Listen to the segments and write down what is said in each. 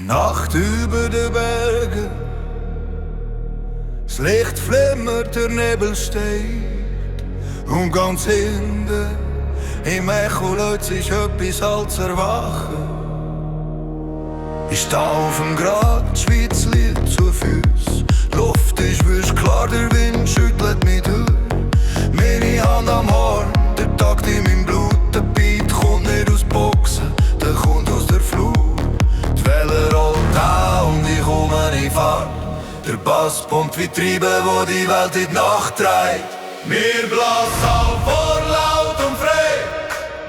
Nacht über den Bergen, das Licht flimmert, der Nebel steht. Und ganz hinten im Echo lässt sich etwas als erwachen. Ich stehe auf dem Grat, die Schweiz liegt zu Füßen. Die Luft ist wisch klar, der Wind schüttelt mich durch. Meine Hand am Horn, der Takt in meinem Blut. Der Beat kommt nicht aus Boxen, der kommt aus der Flut. Die Welle rollt an und ich komme in Fahrt. Der Bass pumpt wie Triebe, wo die Welt in die Nacht treibt. Wir blasen auf vor laut und frei.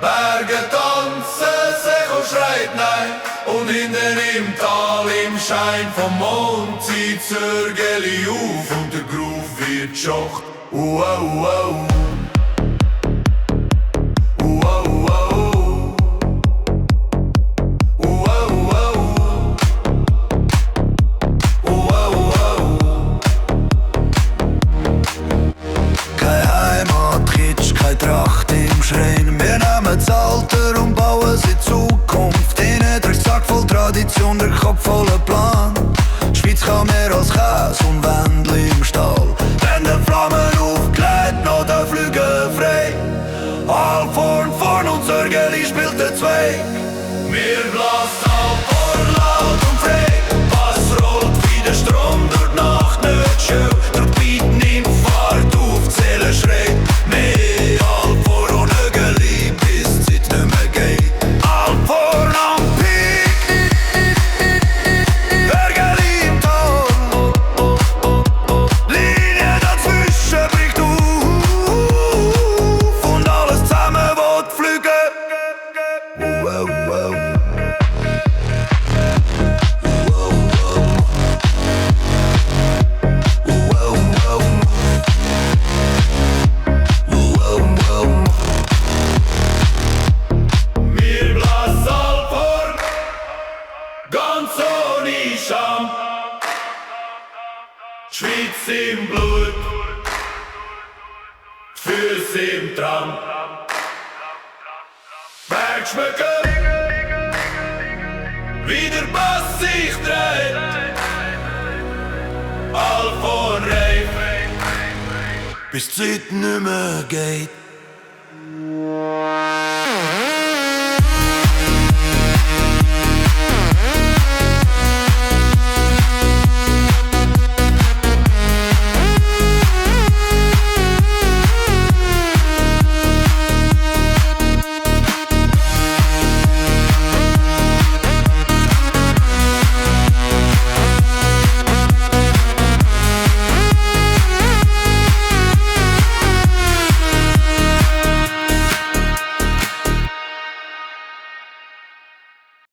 Berge tanzen, das Echo schreit nein. Und hinten im Tal, im Schein vom Mond, zieht's Örgeli auf und der Groove wird geschocht. Keine Heimat, Kitsch, keine Tracht im Schrein. Wir nehmen das Alter und bauen sie Zukunft. Innen der Sack voll Tradition, der Kopf voller Plan. Die Schweiz kann mehr als Käse und Wendel im Stall. Wenn die Flammen aufgelegt, noch der Flügel frei. All vorn und Örgeli spielt der Zweig. Wir blasen all vor laut und frei. Bass rollt wie der Strom durch die Nacht, nicht schön. Der Beat nimmt Fahrt auf, die Seele schreit. Mehr all vor und Örgeli, bis die Zeit nicht mehr geht. All vor am Peak, Örgeli im Tal. Linie dazwischen bricht auf und alles zusammen will fliegen. Wir blasen all vor, ganz ohne Scham. Die Schweiz im Blut, Füße im Tram. Berg schmücken, wie der Bass sich dreht. All von Reif, bis die Zeit nicht mehr geht.